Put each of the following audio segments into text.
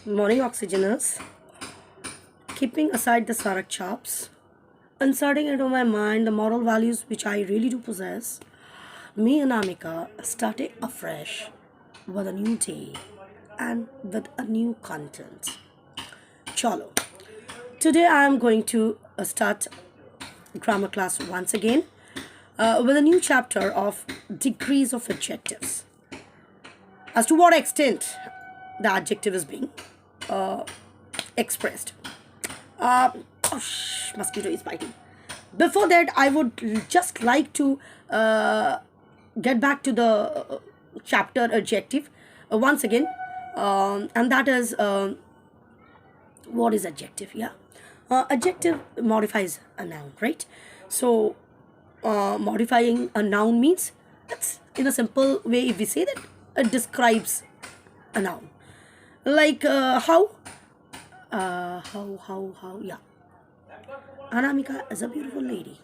Morning oxygeners, keeping aside the sarak chops, inserting into my mind the moral values which I really do possess, me and Amika starting afresh with a new day and with a new content. Chalo. Today I am going to start grammar class once again with a new chapter of degrees of adjectives. As to what extent the adjective is being expressed. Mosquito is biting. Before that, I would just like to get back to the chapter adjective once again, and that is what is adjective? Yeah, adjective modifies a noun, right? So, modifying a noun means that's in a simple way. If we say that it describes a noun, like how, yeah. Anamika is a beautiful lady.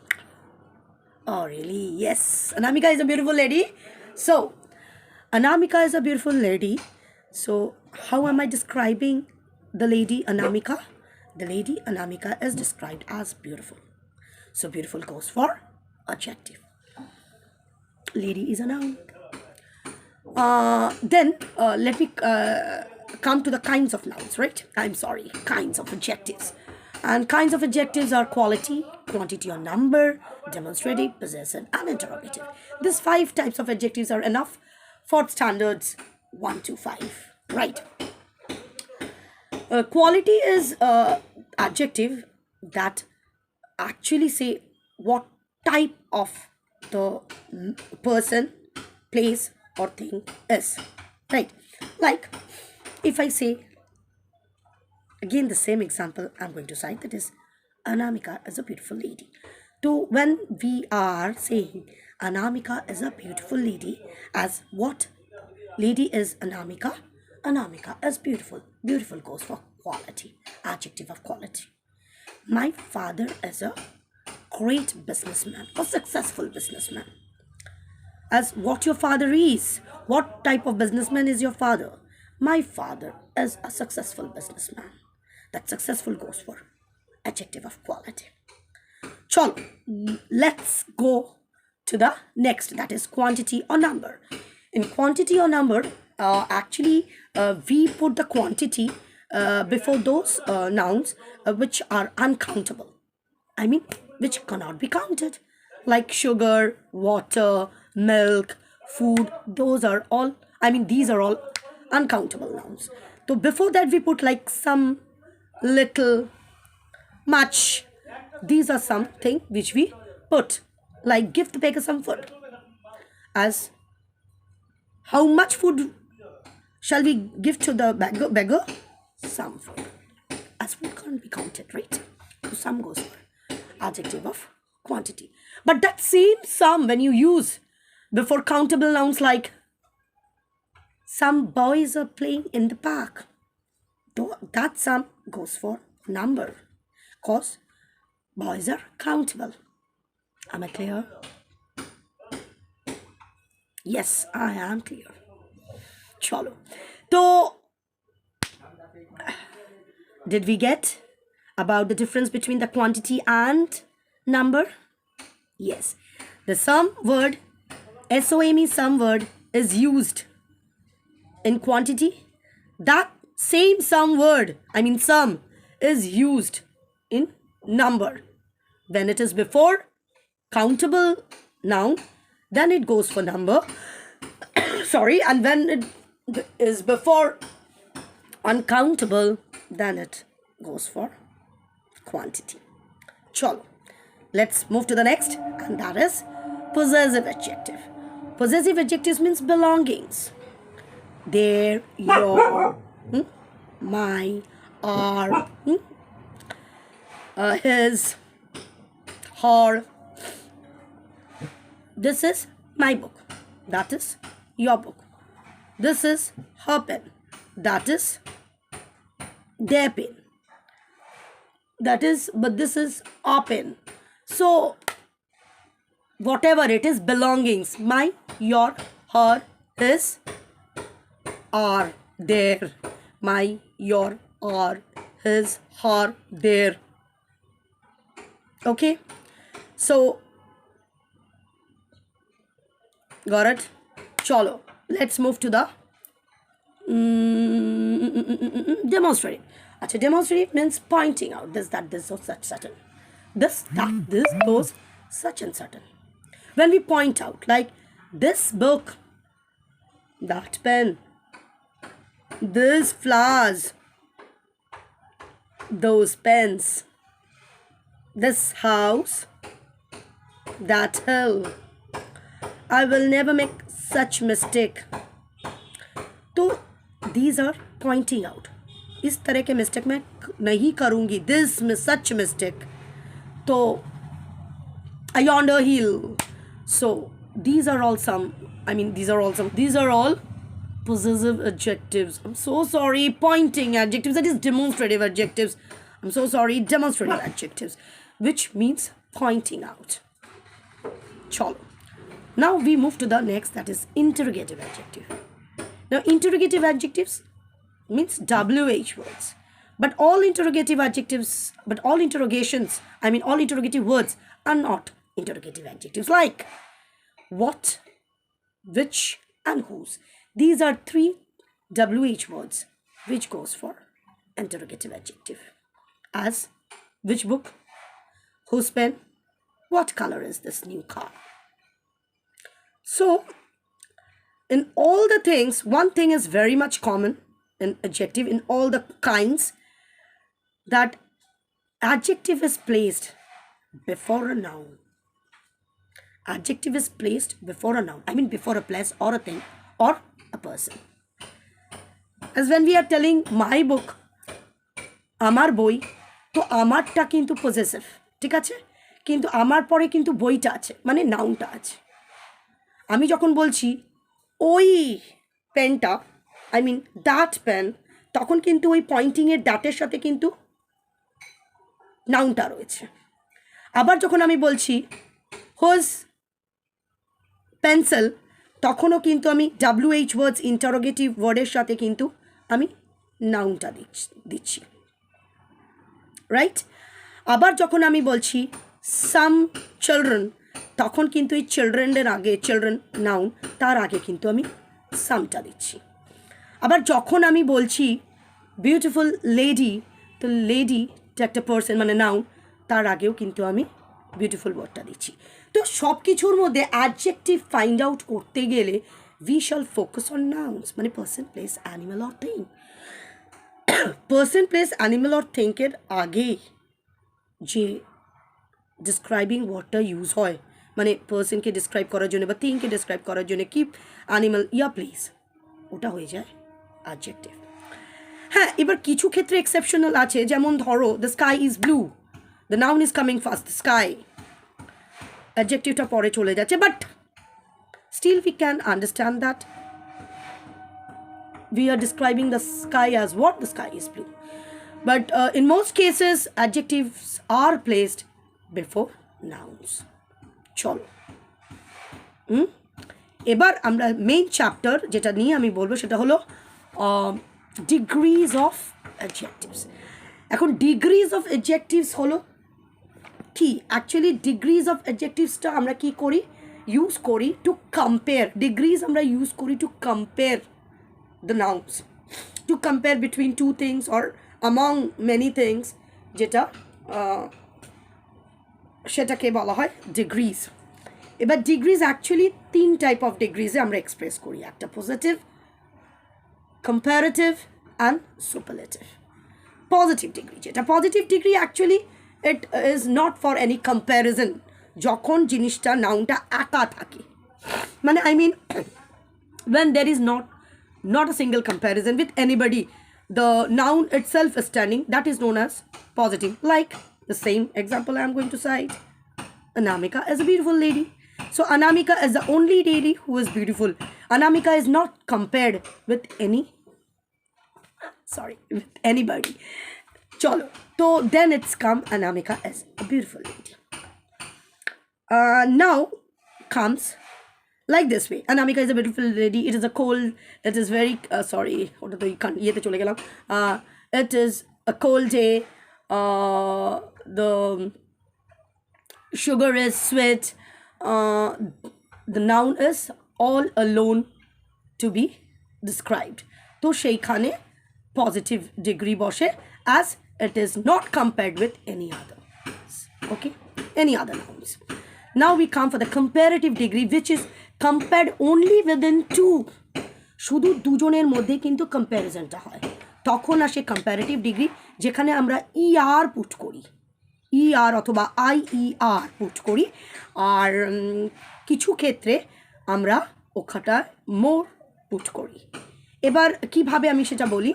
Oh, really? Yes. Anamika is a beautiful lady. So, Anamika is a beautiful lady. So, how am I describing the lady Anamika? The lady Anamika is described as beautiful. So, beautiful goes for adjective. Lady is a noun. Then let me come to the kinds of nouns, right? I'm sorry, kinds of adjectives. And kinds of adjectives are quality, quantity or number, demonstrative, possessive, and interrogative. These 5 types of adjectives are enough for standards 1 to 5, right? Quality is adjective that actually say what type of the person, place, or thing is, right? Like if I say again the same example I'm going to cite, that is Anamika is a beautiful lady. So when we are saying Anamika is a beautiful lady, as what lady is Anamika? Anamika is beautiful. Beautiful goes for quality, adjective of quality. My father is a great businessman or successful businessman. As what your father is. What type of businessman is your father? My father is a successful businessman. That successful goes for adjective of quality. Chalo, let's go to the next, that is quantity or number. In quantity or number, we put the quantity before those nouns which are uncountable. I mean, which cannot be counted, like sugar, water, milk, food. These are all uncountable nouns. So before that, we put like some, little, much. These are something which we put, like give the beggar some food. As how much food shall we give to the beggar? Some food. As food can't be counted, right? So some goes for adjective of quantity. But that same sum, when you use before countable nouns like some boys are playing in the park, that sum goes for number, because boys are countable. Am I clear? Yes, I am clear. Chalo. So, did we get about the difference between the quantity and number? Yes. The sum word, SOME sum word, is used in quantity. That same sum word, sum, is used in number. When it is before countable noun, then it goes for number. Sorry, and when it is before uncountable, then it goes for quantity. Chalo. Let's move to the next, and that is possessive adjective. Possessive adjectives means belongings. Their, your, my, our, his, her. This is my book. That is your book. This is her pen. That is their pen. But this is our pen. So, whatever it is, belongings. My, your, her, his, our, their. my, your, our, his, her, their. Okay, so got it? Chalo, let's move to the demonstrative. Achha, demonstrative means pointing out this, that, this, or such, certain. This, that, this, those, such and certain. When we point out, like this book, that pen, these flowers, those pens, this house, that hill, I will never make such mistake. तो these are pointing out. इस तरह के mistake मैं नहीं करूँगी. This such mistake. तो a yonder hill. So these are all possessive adjectives. I'm so sorry. Pointing adjectives. That is demonstrative adjectives. I'm so sorry. Demonstrative adjectives, which means pointing out. Chalo. Now we move to the next, that is interrogative adjective. Now interrogative adjectives means WH words. But all interrogative words are not interrogative adjectives, like what, which, and whose. These are 3 WH words which goes for interrogative adjective, as which book, whose pen, what color is this new car. So in all the things, one thing is very much common in adjective, in all the kinds, that adjective is placed before a noun. Adjective is placed before a noun. I mean before a place or a thing or a person. As when we are telling my book, আমার বই, তো আমারটা কিন্তু possessive, ঠিক আছে, কিন্তু আমার পরে কিন্তু বইটা আছে, মানে নাউনটা আছে। আমি যখন বলছি ওই পেনটা, আই মিন দ্যাট পেন, তখন কিন্তু ওই পয়েন্টিংয়ের দ্যাটের সাথে কিন্তু নাউনটা রয়েছে। আবার যখন আমি বলছি হোজ পেন্সিল, তখনও কিন্তু আমি WH ওয়ার্ডস ইন্টারোগেটিভ ওয়ার্ডের সাথে কিন্তু আমি নাউনটা দিচ্ছি, রাইট? আবার যখন আমি বলছি সাম চিলড্রেন, তখন কিন্তু এই চিলড্রেনের আগে, চিলড্রেন নাউন, তার আগে কিন্তু আমি সামটা দিচ্ছি। আবার যখন আমি বলছি বিউটিফুল লেডি, তো লেডিটা একটা পার্সন মানে নাউন, তার আগেও কিন্তু আমি বিউটিফুল ওয়ার্ডটা দিচ্ছি। তো সব কিছুর মধ্যে অ্যাডজেক্টিভ ফাইন্ড আউট করতে গেলে we shall focus on nouns, মানে person, place, animal or thing. Person, place, animal or থিংকের আগে যে ডিসক্রাইবিং ওয়ার্ডটা ইউজ হয়, মানে পার্সনকে ডিসক্রাইব করার জন্য বা থিংকে ডিসক্রাইব করার জন্য কি অ্যানিমাল ইয়া প্লেস, ওটা হয়ে যায় অ্যাডজেক্টিভ। হ্যাঁ, এবার কিছু ক্ষেত্রে এক্সেপশনাল আছে, যেমন ধরো the sky is blue, the noun is coming first, the sky, অ্যাডজেক্টিভটা পরে চলে যাচ্ছে, but still we can understand that we are describing the sky as what? The sky is blue. But in most cases adjectives are placed before nouns. চলো এবার আমরা main chapter যেটা নিয়ে আমি বলবো সেটা হলো ডিগ্রিজ অফ অ্যাডজেক্টিভস। এখন ডিগ্রিজ অফ অ্যাডজেক্টিভস হলো কি? অ্যাকচুয়ালি ডিগ্রিজ অফ অ্যাডজেক্টিভসটা আমরা কি করি? ইউজ করি টু কম্পেয়ার। ডিগ্রিজ আমরা ইউজ করি to compare the nouns, to compare between two things or among many things, যেটা সেটাকে বলা হয় ডিগ্রিজ। এবার ডিগ্রিজ অ্যাকচুয়ালি 3 টাইপ অফ ডিগ্রিজে আমরা এক্সপ্রেস করি, একটা positive, comparative and superlative. Positive degree, যেটা positive degree actually it is not for any comparison, যখন জিনিসটা নাউনটা একা থাকে, মানে I mean when there is not a single comparison with anybody, the noun itself is standing, that is known as positive. Like the same example I am going to cite, Anamika is a beautiful lady. So Anamika is the only lady who is beautiful. Anamika is not compared with with anybody. Chalo, so then it's come Anamika is a beautiful lady. Now comes like this way. Anamika is a beautiful lady. It is a cold, it is very sorry, it is a cold day. The sugar is sweet. The noun is all alone to be described. তো সেইখানে positive degree বসে as it is not compared with any other. Okay, any other nouns. Now we come for the comparative degree, which is compared only within two. শুধু দুজনের মধ্যে কিন্তু কম্প্যারিজনটা হয়, তখন আসে কম্প্যারেটিভ ডিগ্রি, যেখানে আমরা ইআর পুট করি, ইআর অথবা আইইআর পুট করি, আর কিছু ক্ষেত্রে আমরা ওখানটা মোর পুট করি। এবার কিভাবে আমি সেটা বলি,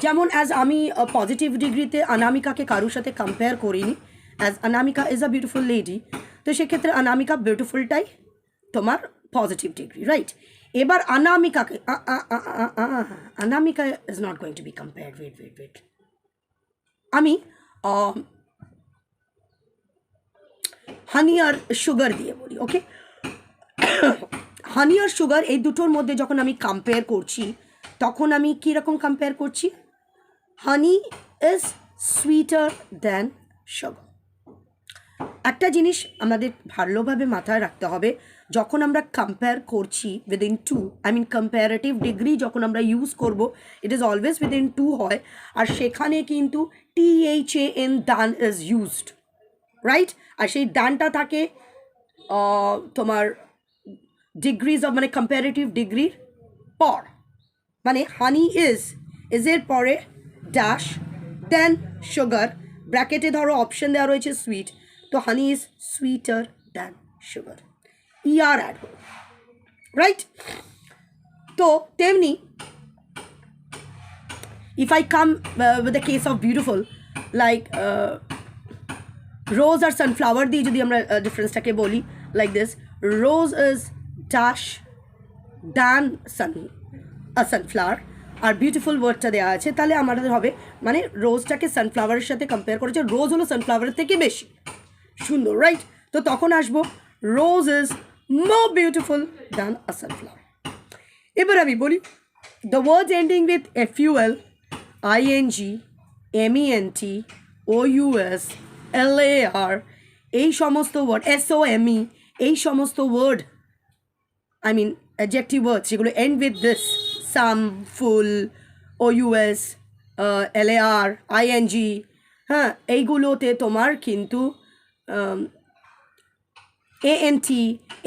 যেমন অ্যাজ আমি পজিটিভ ডিগ্রিতে অনামিকাকে কারোর সাথে কম্পেয়ার করিনি, as Anamika is a beautiful lady, তো সেক্ষেত্রে অনামিকা বিউটিফুলটাই তোমার পজিটিভ ডিগ্রি, রাইট? এবার অনামিকাকে Anamika is not going to be compared, wait আমি হানি আর সুগার দিয়ে বলি, ওকে? হানি আর সুগার এই দুটোর মধ্যে যখন আমি কম্পেয়ার করছি, তখন আমি কীরকম কম্পেয়ার করছি? হানি ইজ সুইটার দ্যান সুগার। একটা জিনিস আমাদের ভালোভাবে মাথায় রাখতে হবে, যখন আমরা কম্পেয়ার করছি within two, I mean comparative degree যখন আমরা ইউজ করব, it is always within two হয়, আর সেখানে কিন্তু THAN দান ইজ ইউজড, রাইট? আর সেই দানটা থাকে তোমার ডিগ্রিজ অফ, মানে কম্পারেটিভ ডিগ্রির পর, মানে হানি ইজের পরে ড্যাশ দেন সুগার, ব্র্যাকেটে ধরো অপশন দেওয়া রয়েছে সুইট, তো honey is sweeter than sugar, ER add হলো, রাইট? তো তেমনি if I come with the case of beautiful, like rose আর সানফ্লাওয়ার দিয়ে যদি আমরা ডিফারেন্সটাকে বলি, like this, rose is dash than sunflower, আর বিউটিফুল ওয়ার্ডটা দেওয়া আছে, তাহলে আমাদের হবে মানে রোজটাকে সানফ্লাওয়ারের সাথে কম্পেয়ার করেছে, রোজ হলো সানফ্লাওয়ারের থেকে বেশি সুন্দর, রাইট? তো তখন আসবো rose is more beautiful than a sunflower. এবার আমি বলি the words ending with FUL, ING, MENT, OUS, LAR, এই সমস্ত ওয়ার্ড, SOME, এই সমস্ত word, I mean adjective words যেগুলো end with this, some, full, OUS, LAR, ING, হ্যাঁ, এইগুলোতে তোমার কিন্তু ANT,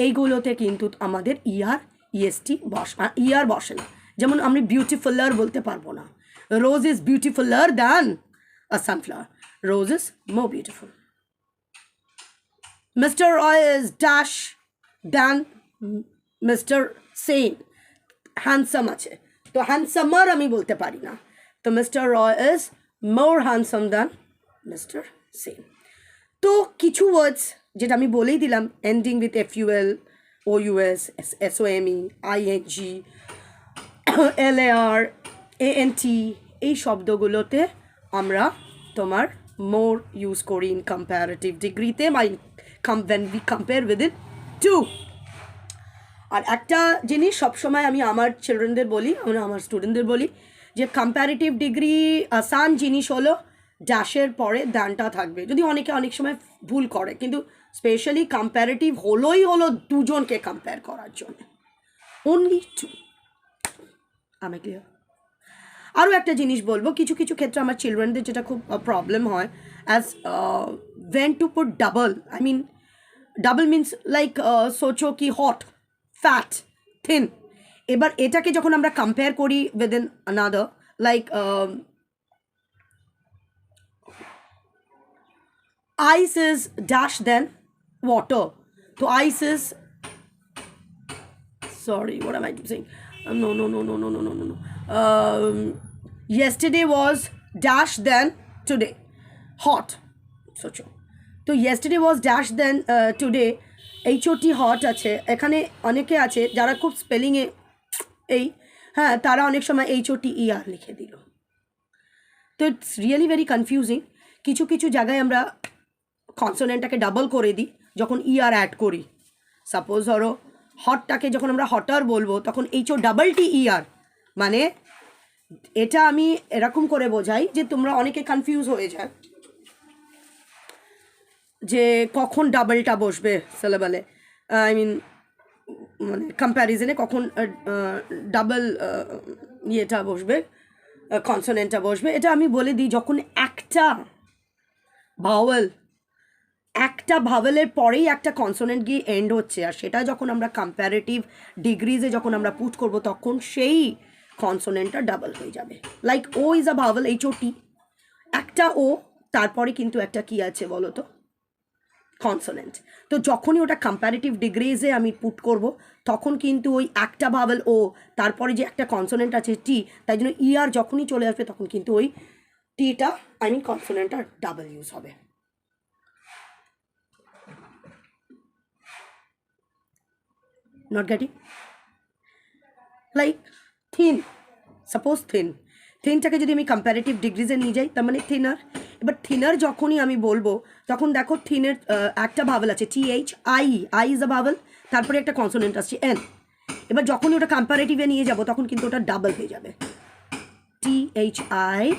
এইগুলোতে কিন্তু আমাদের EST ER বসে না। যেমন আমি বিউটিফুলার বলতে পারবো না, rose is beautifuler than a sunflower, rose is more beautiful. Mister Roy is dash than mister Sen, handsome আছে, তো হ্যান্ডসামার আমি বলতে পারি না, তো mister Roy is more handsome than mister Sen. তো কিছু ওয়ার্ডস যেটা আমি বলেই দিলাম, ending with FUL, OUS, SOME, ING, LAR, ANT, এই শব্দগুলোতে আমরা তোমার মোর ইউজ করি ইন কম্পারেটিভ ডিগ্রিতে, when we compare with it too. আর একটা জিনিস সবসময় আমি আমার চিলড্রেনদের বলি, আমার স্টুডেন্টদের বলি, যে কম্পারেটিভ ডিগ্রি আসান জিনিস হলো ড্যাশের পরে দানটা থাকবে, যদি অনেকে অনেক সময় ভুল করে, কিন্তু স্পেশালি কম্পারেটিভ হলো দুজনকে কম্পেয়ার করার জন্য, অনলি টু। আমি ক্লিয়ার? আরও একটা জিনিস বলবো, কিছু কিছু ক্ষেত্রে আমার চিলড্রেনদের যেটা খুব প্রবলেম হয়, as when to put double, I mean double means like সোচো কি হট, ফ্যাট, থিন, এবার এটাকে যখন আমরা কম্পেয়ার করি with in another, like ice is dash then water, so ice is, sorry, what am I saying? No. Yesterday was dash then today, hot, socho, তো yesterday was dash then today, HOT hot আছে, এখানে অনেকে আছে যারা খুব স্পেলিংয়ে এই, হ্যাঁ, তারা অনেক সময় HOTER লিখে দিল, তো ইটস রিয়েলি ভেরি কনফিউজিং। কিছু কিছু জায়গায় আমরা কনসোনেন্টটাকে ডাবল করে দিই যখন ER অ্যাড করি, সাপোজ ধরো হটটাকে যখন আমরা হটার বলবো তখন HOTTER, মানে এটা আমি এরকম করে বোঝাই যে তোমরা অনেকে কনফিউজ হয়ে যায় যে কখন ডাবলটা বসবে সিলেবালে, আই মিন মানে কম্প্যারিজনে কখন ডাবল ইয়েটা বসবে, কনসোনেন্টটা বসবে। এটা আমি বলে দিই, যখন একটা ভাওয়েলের পরেই একটা কনসোনেন্ট গিয়ে এন্ড হচ্ছে, আর সেটা যখন আমরা কম্প্যারেটিভ ডিগ্রিজে যখন আমরা পুট করব তখন সেই কনসোনেন্টটা ডাবল হয়ে যাবে। Like O is a vowel, HOT, একটা ও, তারপরে কিন্তু একটা কি আছে বলো তো, কনসোনেন্ট। তো যখনই ওটা কম্প্যারেটিভ ডিগ্রিজে আমি পুট করব তখন কিন্তু ওই একটা ভাওয়েল ও, তারপরে যে একটা কনসোনেন্ট আছে টি, তাই জন্য ER যখনই চলে আসবে তখন কিন্তু ওই টিটা, আই মিন কনসোনেন্টটা ডাবল ইউজ হবে। Not getting? Like thin, suppose থিনটাকে যদি আমি কম্প্যারেটিভ ডিগ্রিজে নিয়ে যাই তার মানে থিনার। এবার থিনার যখনই আমি বলবো তখন দেখো থিনের একটা ভাওয়েল আছে THI, I is a vowel, তারপরে একটা কনসোনেন্ট আসছে N। এবার যখনই ওটা কম্প্যারেটিভে নিয়ে যাব তখন কিন্তু ওটা ডাবল হয়ে যাবে, THINNER,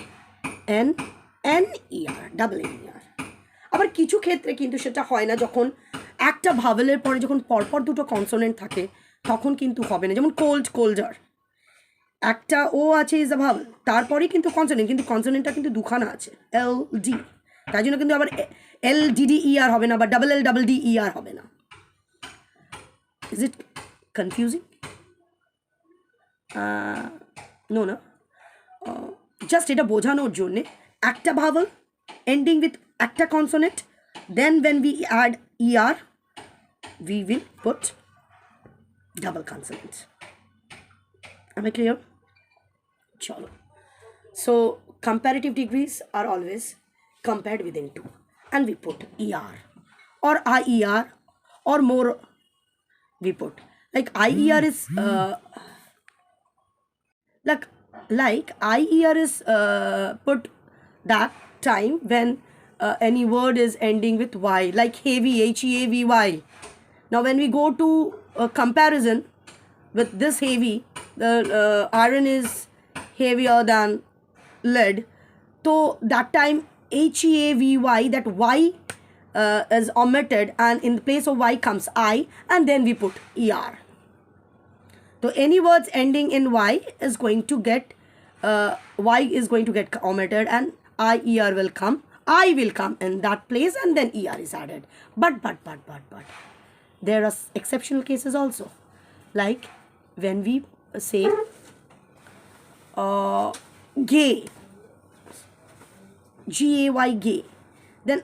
ডাবল NER। আবার কিছু ক্ষেত্রে কিন্তু সেটা হয় না, যখন একটা ভাওয়েলের পরে যখন পরপর দুটো কনসোনেন্ট থাকে তখন কিন্তু হবে না। যেমন কোল্ডার, একটা ও আছে ইজ আ ভাওয়েল, তারপরেই কিন্তু কনসোনেন্ট, কিন্তু কনসোনেন্টটা কিন্তু দুখানা আছে LD, তাই জন্য কিন্তু আবার LDDER হবে না বা DDDER হবে না। Is it confusing? নো না, জাস্ট এটা বোঝানোর জন্যে একটা ভাওয়েল এন্ডিং উইথ একটা consonant, then when we add ER we will put double consonant. Am I clear? Chalo. So comparative degrees are always compared within two, and we put ER or IER, or more we put like IER is like IER is put that time when any word is ending with Y, like heavy, HEAVY. Now when we go to comparison with this heavy, the iron is heavier than lead, so that time HEAVY, that Y is omitted, and in the place of Y comes I, and then we put ER. So any words ending in Y is going to get Y is going to get omitted, and IER will come, I will come in that place, and then ER is added. But there are exceptional cases also, like when we say gay, GAY, gay, then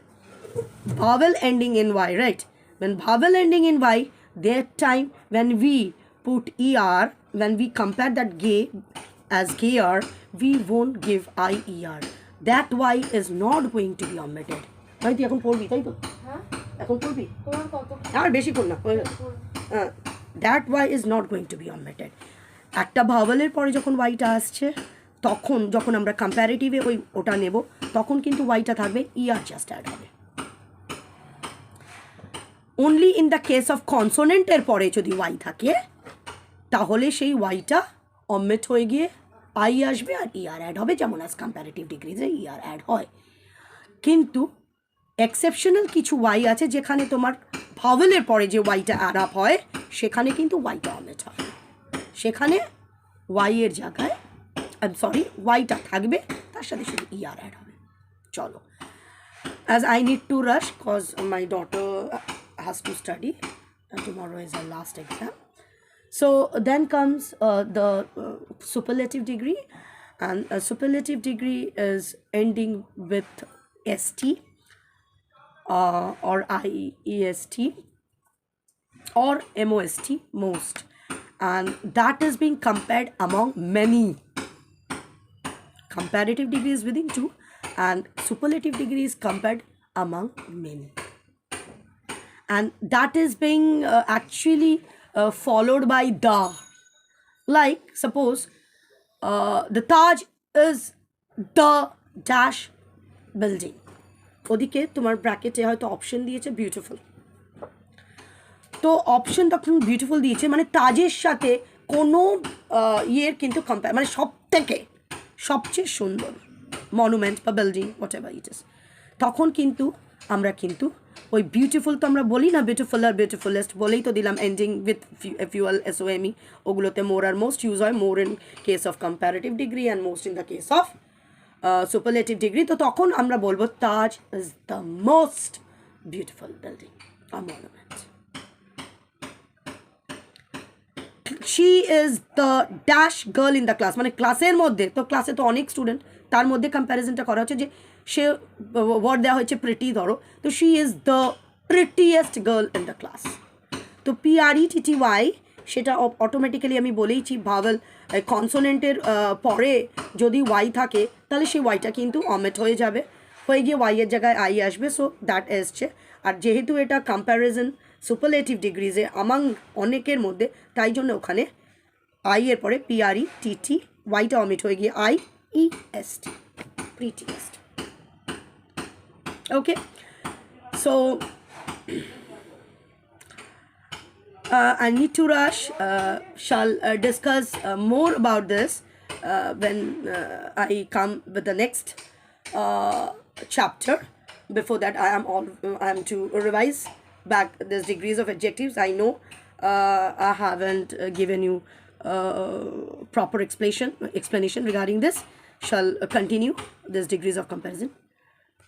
vowel ending in Y, right? When vowel ending in Y, that time when we put ER, when we compare that gay as gayer, we won't give IER. That Y is not going to be omitted. তাই তুই এখন পড়বি, তাই তো? হ্যাঁ, এখন পড়বি? তোমার কত? আর বেশি পড় না। That Y is not going to be omitted. একটা ভাওয়েলের পরে যখন ওয়াইটা আসছে তখন যখন আমরা কম্প্যারেটিভে ওটা নেব তখন কিন্তু ওয়াইটা থাকবে, ER জাস্ট অ্যাড হবে। Only in the case of কনসোনেন্টের পরে যদি ওয়াই থাকে তাহলে সেই ওয়াইটা অমিট হয়ে গিয়ে আই আসবে আর ER অ্যাড হবে, যেমন আজ কম্প্যারেটিভ ডিগ্রিজে ER অ্যাড হয়। কিন্তু এক্সেপশনাল কিছু ওয়াই আছে যেখানে তোমার ভাওয়েলের পরে যে ওয়াইটা অ্যাড আপ হয় সেখানে কিন্তু ওয়াইটা অমিট হয়, সেখানে ওয়াইয়ের জায়গায় ওয়াইটা থাকবে, তার সাথে শুধু ER অ্যাড হবে। চলো, as I need to rush because my daughter has to study and tomorrow is her last exam. So then comes the superlative degree, and a superlative degree is ending with ST or IEST or MOST, most, and that is being compared among many. Comparative degree is within two and superlative degree is compared among many, and that is being actually followed by the, like suppose the Taj is the dash building, ওদিকে তোমার ব্র্যাকেটে হয়তো option দিয়েছে beautiful, তো option তখন beautiful দিয়েছে, মানে তাজের সাথে কোনো ইয়ের কিন্তু মানে সব থেকে সবচেয়ে সুন্দর মনুমেন্ট বা বিল্ডিং হোয়াট এভার ইট ইস, তখন কিন্তু আমরা কিন্তু ওই বিউটিফুল তো আমরা বলি না, বিউটিফুল আর বিউটিফুলেস্ট বলেই তো দিলাম এন্ডিং উইথ FUL SOME, ওগুলোতে মোর আর মোস্ট ইউজ হয়, more in case of comparative degree and most in the case of superlative degree. তো তখন আমরা বলবো Taj is the most beautiful building আর monument. She is the dash girl in the class, মানে ক্লাসের মধ্যে, তো ক্লাসে তো অনেক স্টুডেন্ট, তার মধ্যে কম্প্যারিজনটা করা হচ্ছে যে সে ওয়ার্ড দেওয়া হয়েছে প্রিটি ধরো, তো she is the prettiest girl in the class. তো PRETTY সেটা অটোমেটিক্যালি আমি বলেইছি ভাওয়েল কনসোনেন্টের পরে যদি ওয়াই থাকে তাহলে সেই ওয়াইটা কিন্তু অমেট হয়ে যাবে, হয়ে গিয়ে ওয়াইয়ের জায়গায় আই আসবে, সো দ্যাট এসছে। আর যেহেতু এটা কম্প্যারিজন সুপারলেটিভ ডিগ্রিজে আমাং অনেকের মধ্যে, তাই জন্য ওখানে আই এর পরে PRETT, ওয়াইটা অমিট হয়ে গিয়ে IEST, prettiest. Okay, so I need to rush. Shall discuss more about this when I come with the next chapter. Before that, I am to revise back these degrees of adjectives. I know I haven't given you proper explanation regarding this. Shall continue these degrees of comparison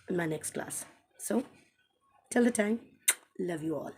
in my next class. So, till the time, love you all.